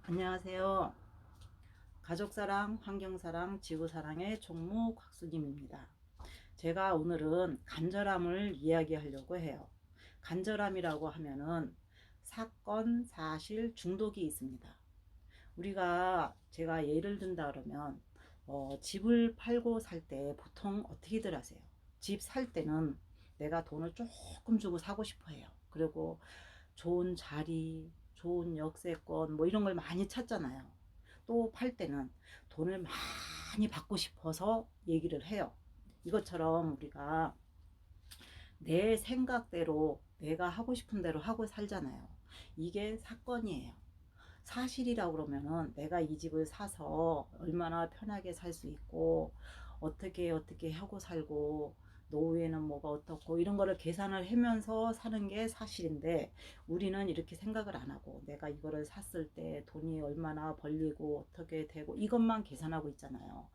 안녕하세요. 가족사랑, 환경사랑, 지구사랑의 총무 곽수님입니다. 제가 오늘은 간절함을 이야기하려고 해요. 간절함이라고 하면은 사건, 사실, 중독이 있습니다. 제가 예를 든다 그러면 집을 팔고 살 때 보통 어떻게들 하세요? 집 살 때는 내가 돈을 조금 주고 사고 싶어 해요. 그리고 좋은 자리, 좋은 역세권 뭐 이런 걸 많이 찾잖아요. 또 팔 때는 돈을 많이 받고 싶어서 얘기를 해요. 이것처럼 우리가 내 생각대로 내가 하고 싶은 대로 하고 살잖아요. 이게 사건이에요. 사실이라고 그러면은 내가 이 집을 사서 얼마나 편하게 살 수 있고 어떻게 하고 살고 노후에는 뭐가 어떻고 이런 거를 계산을 하면서 사는 게 사실인데, 우리는 이렇게 생각을 안 하고 내가 이거를 샀을 때 돈이 얼마나 벌리고 어떻게 되고 이것만 계산하고 있잖아요.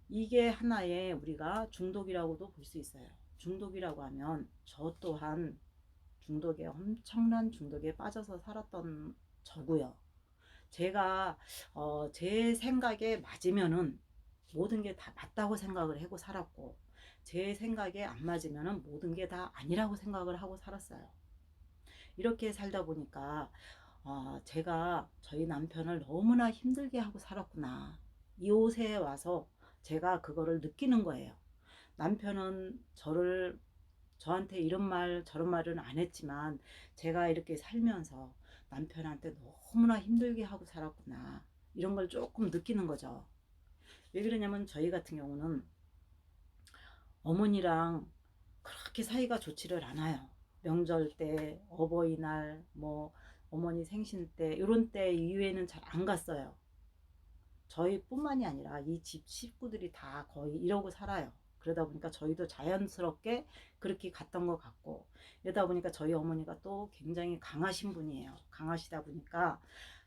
이게 하나의 우리가 중독이라고도 볼 수 있어요. 중독이라고 하면 저 또한 엄청난 중독에 빠져서 살았던 저고요. 제가 제 생각에 맞으면은 모든 게 다 맞다고 생각을 하고 살았고, 제 생각에 안 맞으면은 모든 게 다 아니라고 생각을 하고 살았어요. 이렇게 살다 보니까 제가 저희 남편을 너무나 힘들게 하고 살았구나. 이 옷에 와서 제가 그거를 느끼는 거예요. 남편은 저한테 이런 말 저런 말은 안 했지만 제가 이렇게 살면서 남편한테 너무나 힘들게 하고 살았구나, 이런 걸 조금 느끼는 거죠. 왜 그러냐면 저희 같은 경우는 어머니랑 그렇게 사이가 좋지를 않아요. 명절 때, 어버이날, 뭐 어머니 생신 때 이런 때 이후에는 잘 안 갔어요. 저희뿐만이 아니라 이 집 식구들이 다 거의 이러고 살아요. 그러다 보니까 저희도 자연스럽게 그렇게 갔던 것 같고, 이러다 보니까 저희 어머니가 또 굉장히 강하신 분이에요. 강하시다 보니까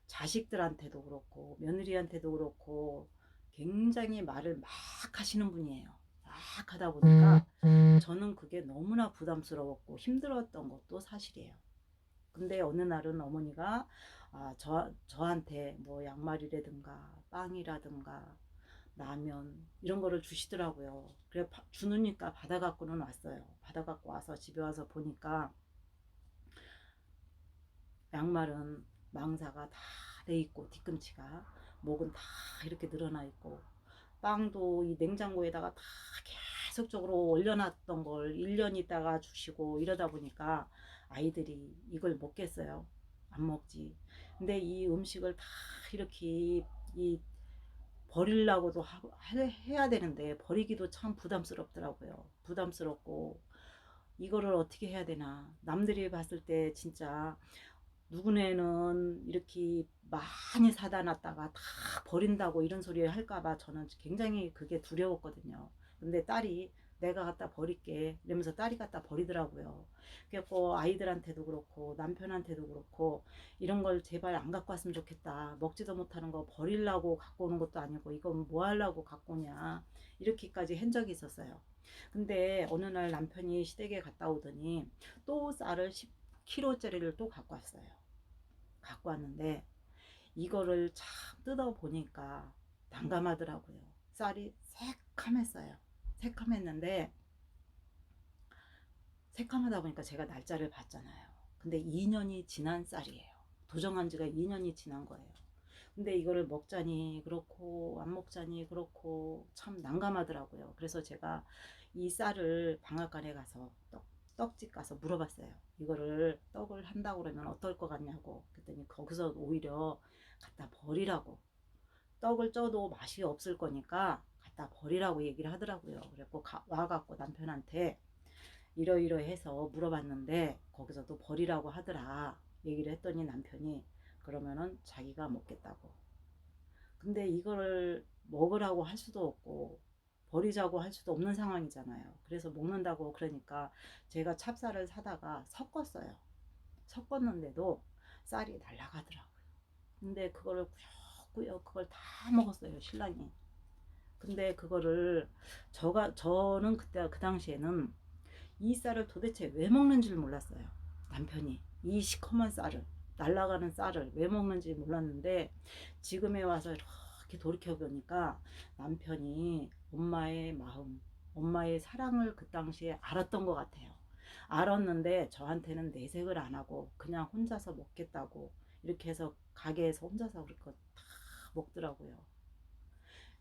자식들한테도 그렇고 며느리한테도 그렇고 굉장히 말을 막 하시는 분이에요. 막 하다 보니까 저는 그게 너무나 부담스러웠고 힘들었던 것도 사실이에요. 근데 어느 날은 어머니가 저한테 뭐 양말이라든가 빵이라든가 라면 이런 거를 주시더라고요. 그래 주느니까 받아갖고는 왔어요. 받아갖고 와서 집에 와서 보니까 양말은 망사가 다 돼 있고 뒤꿈치가, 목은 다 이렇게 늘어나 있고, 빵도 이 냉장고에다가 다 계속적으로 올려놨던 걸 1년 있다가 주시고 이러다 보니까 아이들이 이걸 먹겠어요? 안 먹지. 근데 이 음식을 다 이렇게 이 버리려고도 해야 되는데 버리기도 참 부담스럽더라고요. 부담스럽고 이거를 어떻게 해야 되나. 남들이 봤을 때 진짜 누구네는 이렇게 많이 사다 놨다가 다 버린다고 이런 소리 할까봐 저는 굉장히 그게 두려웠거든요. 근데 딸이 내가 갖다 버릴게 이러면서 딸이 갖다 버리더라고요. 그래서 아이들한테도 그렇고 남편한테도 그렇고 이런 걸 제발 안 갖고 왔으면 좋겠다. 먹지도 못하는 거 버리려고 갖고 오는 것도 아니고 이건 뭐 하려고 갖고 오냐, 이렇게까지 한 적이 있었어요. 근데 어느 날 남편이 시댁에 갔다 오더니 또 쌀을 10kg짜리를 또 갖고 왔어요. 갖고 왔는데 이거를 참 뜯어 보니까 난감하더라고요. 쌀이 새카맸어요. 새카맸는데 새카하다 보니까 제가 날짜를 봤잖아요. 근데 2년이 지난 쌀이에요. 도정한 지가 2년이 지난 거예요. 근데 이거를 먹자니 그렇고 안 먹자니 그렇고 참 난감하더라고요. 그래서 제가 이 쌀을 방앗간에 가서 떡집 가서 물어봤어요. 이거를 떡을 한다고 그러면 어떨 것 같냐고. 그랬더니 거기서 오히려 갖다 버리라고, 떡을 쪄도 맛이 없을 거니까 갖다 버리라고 얘기를 하더라고요. 그래서 와갖고 남편한테 이러이러해서 물어봤는데 거기서도 버리라고 하더라 얘기를 했더니 남편이 그러면은 자기가 먹겠다고. 근데 이거를 먹으라고 할 수도 없고 버리자고 할 수도 없는 상황이잖아요. 그래서 먹는다고 그러니까 제가 찹쌀을 사다가 섞었어요. 섞었는데도 쌀이 날아가더라고요. 근데 그거를 꾸역꾸역 그걸 다 먹었어요, 신랑이. 근데 그거를 저는 그때 그 당시에는 이 쌀을 도대체 왜 먹는 줄 몰랐어요. 남편이 이 시커먼 쌀을 날아가는 쌀을 왜 먹는지 몰랐는데 지금에 와서 이렇게 돌이켜보니까 남편이 엄마의 마음, 엄마의 사랑을 그 당시에 알았던 것 같아요. 알았는데 저한테는 내색을 안 하고 그냥 혼자서 먹겠다고 이렇게 해서 가게에서 혼자서 그렇게 다 먹더라고요.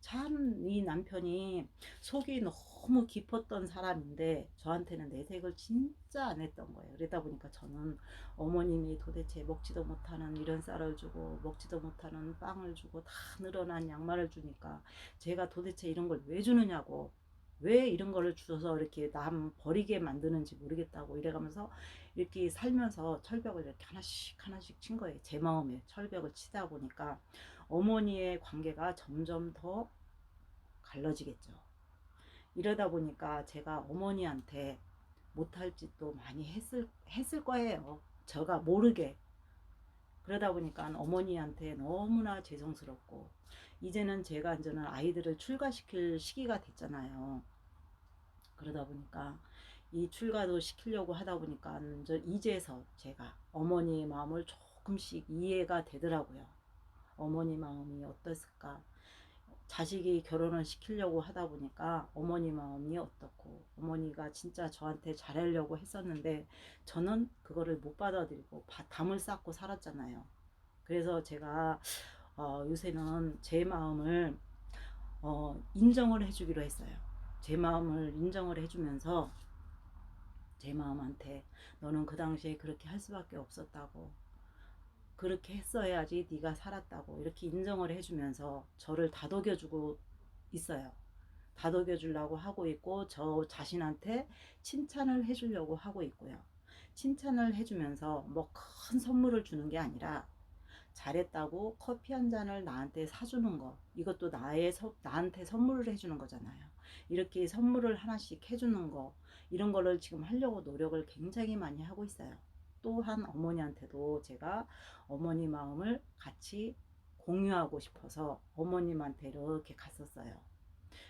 참 이 남편이 속이 너무 깊었던 사람인데 저한테는 내색을 진짜 안 했던 거예요. 그러다 보니까 저는 어머님이 도대체 먹지도 못하는 이런 쌀을 주고 먹지도 못하는 빵을 주고 다 늘어난 양말을 주니까 제가 도대체 이런 걸 왜 주느냐고, 왜 이런 거를 주셔서 이렇게 남 버리게 만드는지 모르겠다고 이래가면서 이렇게 살면서 철벽을 이렇게 하나씩 하나씩 친 거예요. 제 마음에 철벽을 치다 보니까 어머니의 관계가 점점 더 갈라지겠죠. 이러다 보니까 제가 어머니한테 못할 짓도 많이 했을 거예요. 제가 모르게. 그러다 보니까 어머니한테 너무나 죄송스럽고, 이제는 아이들을 출가시킬 시기가 됐잖아요. 그러다 보니까 이 출가도 시키려고 하다 보니까 이제서 제가 어머니의 마음을 조금씩 이해가 되더라고요. 어머니 마음이 어땠을까? 자식이 결혼을 시키려고 하다 보니까 어머니 마음이 어떻고, 어머니가 진짜 저한테 잘하려고 했었는데 저는 그거를 못 받아들이고 담을 쌓고 살았잖아요. 그래서 제가 요새는 제 마음을 인정을 해주기로 했어요. 제 마음을 인정을 해주면서 제 마음한테 너는 그 당시에 그렇게 할 수밖에 없었다고, 그렇게 했어야지 네가 살았다고 이렇게 인정을 해주면서 저를 다독여주고 있어요. 다독여주려고 하고 있고 저 자신한테 칭찬을 해주려고 하고 있고요. 칭찬을 해주면서 뭐 큰 선물을 주는 게 아니라 잘했다고 커피 한 잔을 나한테 사주는 거, 이것도 나한테 선물을 해주는 거잖아요. 이렇게 선물을 하나씩 해주는 거, 이런 거를 지금 하려고 노력을 굉장히 많이 하고 있어요. 또한 어머니한테도 제가 어머니 마음을 같이 공유하고 싶어서 어머님한테 이렇게 갔었어요.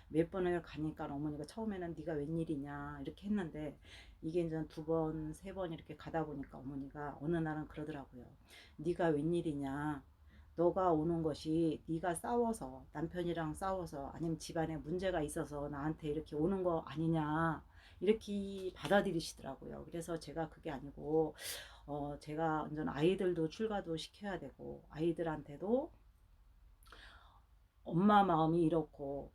몇 번을 가니까 어머니가 처음에는 네가 웬일이냐 이렇게 했는데, 이게 이제 두 번, 세 번 이렇게 가다 보니까 어머니가 어느 날은 그러더라고요. 네가 웬일이냐, 너가 오는 것이 네가 싸워서, 남편이랑 싸워서 아니면 집안에 문제가 있어서 나한테 이렇게 오는 거 아니냐, 이렇게 받아들이시더라고요. 그래서 제가 그게 아니고 제가 완전 아이들도 출가도 시켜야 되고 아이들한테도 엄마 마음이 이렇고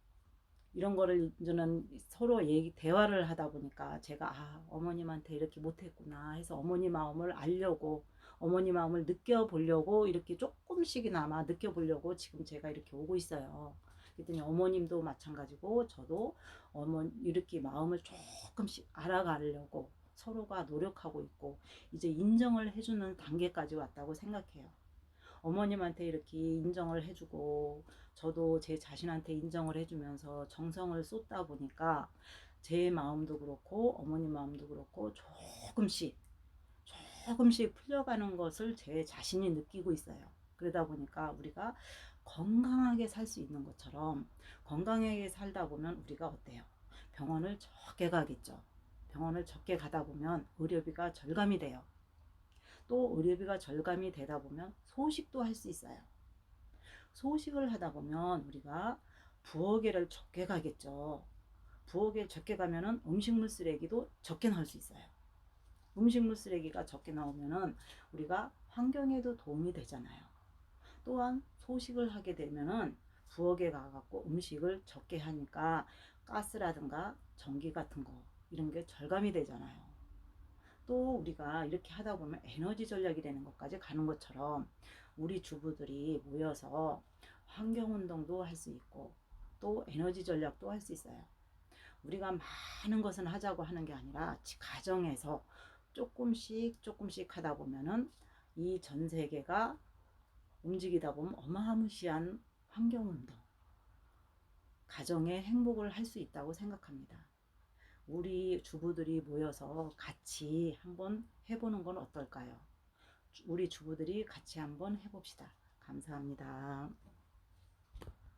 이런 거를 이제는 서로 대화를 하다 보니까 제가 어머님한테 이렇게 못했구나 해서 어머니 마음을 알려고, 어머니 마음을 느껴보려고, 이렇게 조금씩이나마 느껴보려고 지금 제가 이렇게 오고 있어요. 그랬더니 어머님도 마찬가지고 저도 이렇게 마음을 조금씩 알아가려고 서로가 노력하고 있고 이제 인정을 해주는 단계까지 왔다고 생각해요. 어머님한테 이렇게 인정을 해주고 저도 제 자신한테 인정을 해주면서 정성을 쏟다 보니까 제 마음도 그렇고 어머니 마음도 그렇고 조금씩 풀려가는 것을 제 자신이 느끼고 있어요. 그러다 보니까 우리가 건강하게 살 수 있는 것처럼, 건강하게 살다 보면 우리가 어때요? 병원을 적게 가겠죠. 병원을 적게 가다 보면 의료비가 절감이 돼요. 또 의료비가 절감이 되다 보면 소식도 할 수 있어요. 소식을 하다 보면 우리가 부엌에를 적게 가겠죠. 부엌에 적게 가면은 음식물 쓰레기도 적게 나올 수 있어요. 음식물 쓰레기가 적게 나오면은 우리가 환경에도 도움이 되잖아요. 또한 소식을 하게 되면은 부엌에 가갖고 음식을 적게 하니까 가스라든가 전기 같은 거 이런 게 절감이 되잖아요. 또 우리가 이렇게 하다 보면 에너지 전략이 되는 것까지 가는 것처럼 우리 주부들이 모여서 환경운동도 할 수 있고 또 에너지 전략도 할 수 있어요. 우리가 많은 것은 하자고 하는 게 아니라 가정에서 조금씩 하다 보면은 이 전 세계가 움직이다 보면 어마무시한 환경운동, 가정의 행복을 할 수 있다고 생각합니다. 우리 주부들이 모여서 같이 한번 해보는 건 어떨까요? 우리 주부들이 같이 한번 해봅시다. 감사합니다.